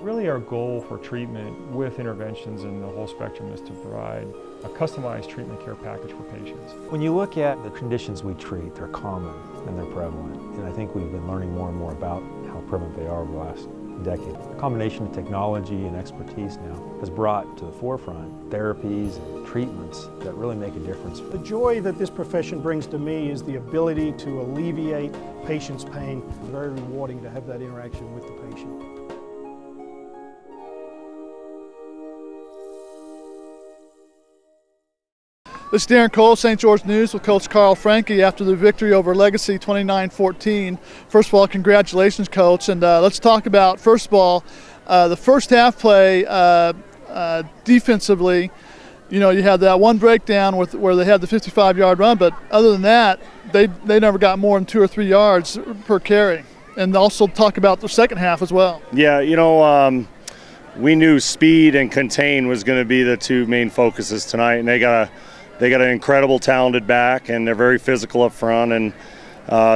Really our goal for treatment with interventions in the whole spectrum is to provide a customized treatment care package for patients. When you look at the conditions we treat, they're common and they're prevalent. And I think we've been learning more and more about how prevalent they are over the last decade. A combination of technology and expertise now has brought to the forefront therapies and treatments that really make a difference. The joy that this profession brings to me is the ability to alleviate patients' pain. It's very rewarding to have that interaction with the patient. This is Darren Cole, St. George News with Coach Franke after the victory over Legacy 29-14. First of all, congratulations, Coach. And let's talk about, first of all, the first half play defensively. You know, you had that one breakdown where they had the 55-yard run, but other than that, they never got more than 2 or 3 yards per carry. And also talk about the second half as well. Yeah, you know, we knew speed and contain was going to be the two main focuses tonight, and they got an incredible talented back, and they're very physical up front, and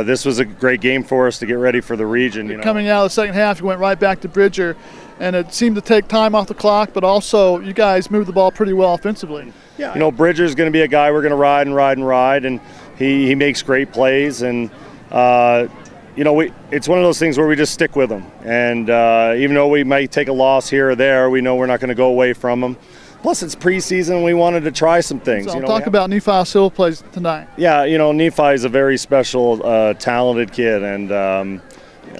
this was a great game for us to get ready for the region. You know. Coming out of the second half, you went right back to Bridger, and it seemed to take time off the clock, but also you guys moved the ball pretty well offensively. Yeah, you know, Bridger's going to be a guy we're going to ride, and he makes great plays, and you know, it's one of those things where we just stick with him, and even though we might take a loss here or there, we know we're not going to go away from him. Plus, it's preseason, and we wanted to try some things. So talk about Nephi Sewell plays tonight. Yeah, you know, Nephi is a very special, talented kid, and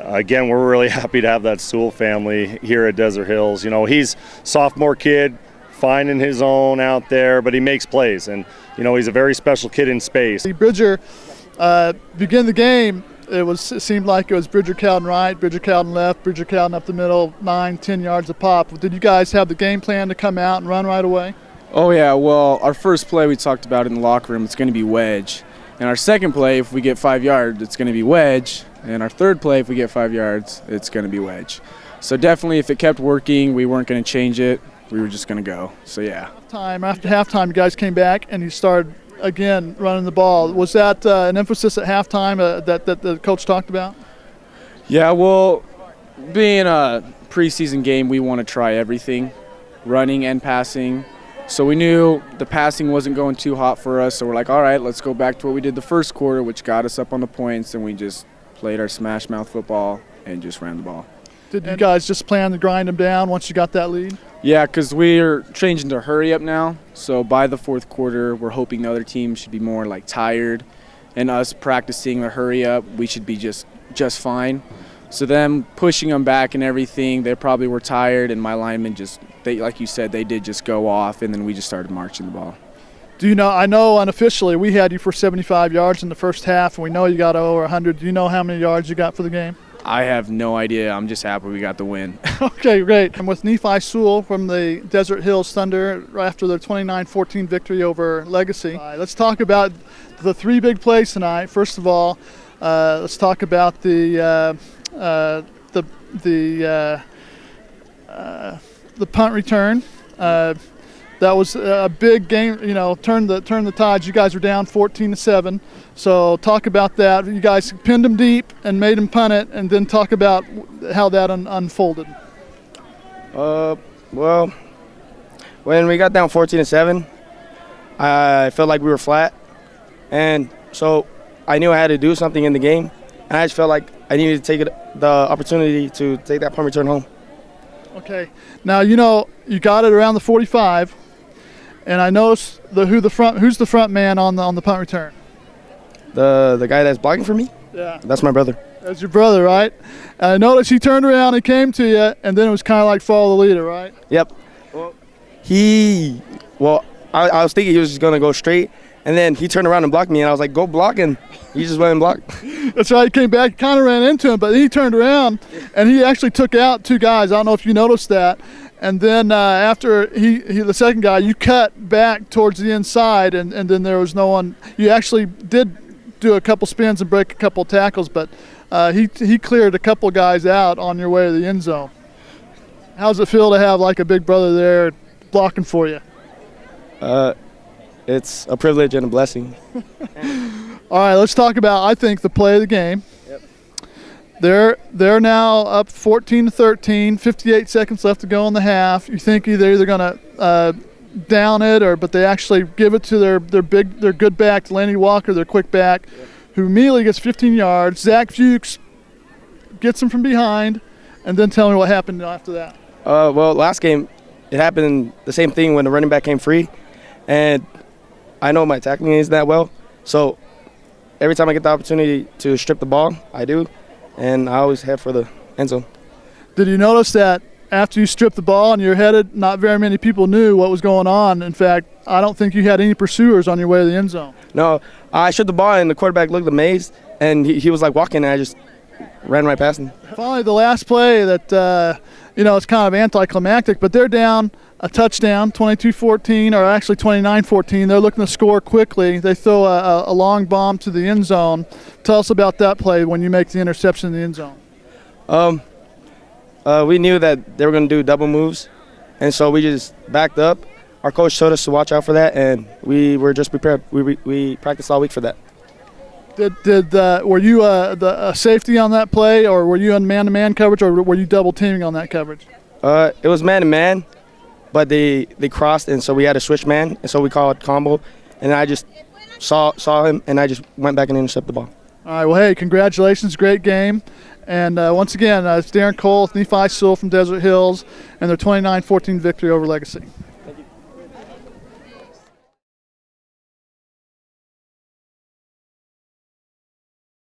again, we're really happy to have that Sewell family here at Desert Hills. You know, he's a sophomore kid, finding his own out there, but he makes plays, and you know, he's a very special kid in space. Bridger began the game. It seemed like it was Bridger Cowdin right, Bridger Cowdin left, Bridger Cowdin up the middle, 9-10 yards a pop. Did you guys have the game plan to come out and run right away? Oh yeah, well, our first play we talked about in the locker room, it's going to be wedge. And our second play, if we get 5 yards, it's going to be wedge. And our third play, if we get 5 yards, it's going to be wedge. So definitely if it kept working, we weren't going to change it. We were just going to go. So yeah. After halftime, you guys came back and you started again running the ball. Was that an emphasis at halftime that the coach talked about? Yeah, well, being a preseason game, we want to try everything, running and passing. So we knew the passing wasn't going too hot for us, so we're like, all right, let's go back to what we did the first quarter, which got us up on the points, and we just played our smash mouth football and just ran the ball. Did you guys just plan to grind them down once you got that lead? Yeah, because we're changing to hurry up now. So by the fourth quarter, we're hoping the other team should be more like tired, and us practicing the hurry up, we should be just fine. So them pushing them back and everything, they probably were tired, and my linemen like you said, they did just go off, and then we just started marching the ball. Do you know, I know unofficially we had you for 75 yards in the first half, and we know you got over 100. Do you know how many yards you got for the game? I have no idea. I'm just happy we got the win. Okay, great. I'm with Nephi Sewell from the Desert Hills Thunder after their 29-14 victory over Legacy. Let's talk about the 3 big plays tonight. First of all, let's talk about the punt return. That was a big game, you know, turned the tides. You guys were down 14-7. So talk about that. You guys pinned them deep and made them punt it, and then talk about how that unfolded. Well, when we got down 14-7, I felt like we were flat, and so I knew I had to do something in the game, and I just felt like I needed to take the opportunity to take that punt return home. Okay. Now, you know, you got it around the 45, and I noticed who's the front man on the punt return? The guy that's blocking for me? Yeah. That's my brother. That's your brother, right? And I noticed he turned around and came to you, and then it was kind of like follow the leader, right? Yep. Well, I was thinking he was just going to go straight, and then he turned around and blocked me, and I was like, go block, and he just went and blocked. That's right. He came back, kind of ran into him, but then he turned around, and he actually took out 2 guys. I don't know if you noticed that. And then after the second guy, you cut back towards the inside, and then there was no one. You actually did do a couple spins and break a couple tackles, but he cleared a couple guys out on your way to the end zone. How's it feel to have like a big brother there blocking for you? It's a privilege and a blessing. All right, let's talk about, I think, the play of the game. Yep. They're now up 14-13, 58 seconds left to go in the half. You think they're either going to down it, but they actually give it to their good back, Lenny Walker, their quick back, who immediately gets 15 yards. Zach Fuchs gets him from behind, and then tell me what happened after that. Well, last game, it happened the same thing when the running back came free, and I know my tackling isn't that well, so every time I get the opportunity to strip the ball, I do, and I always head for the end zone. Did you notice that after you stripped the ball and you're headed, not very many people knew what was going on? In fact, I don't think you had any pursuers on your way to the end zone. No, I stripped the ball, and the quarterback looked amazed, and he was like walking, and I just ran right past him. Finally, the last play that, it's kind of anticlimactic, but they're down a touchdown, 22-14, or actually 29-14. They're looking to score quickly. They throw a long bomb to the end zone. Tell us about that play when you make the interception in the end zone. We knew that they were going to do double moves, and so we just backed up. Our coach told us to watch out for that, and we were just prepared. We practiced all week for that. Were you a safety on that play, or were you in man-to-man coverage, or were you double teaming on that coverage? It was man-to-man, but they crossed, and so we had to switch man, and so we called combo, and I just saw him, and I just went back and intercepted the ball. All right, well, hey, congratulations, great game. And once again, it's Darren Cole with Nephi Sewell from Desert Hills and their 29-14 victory over Legacy.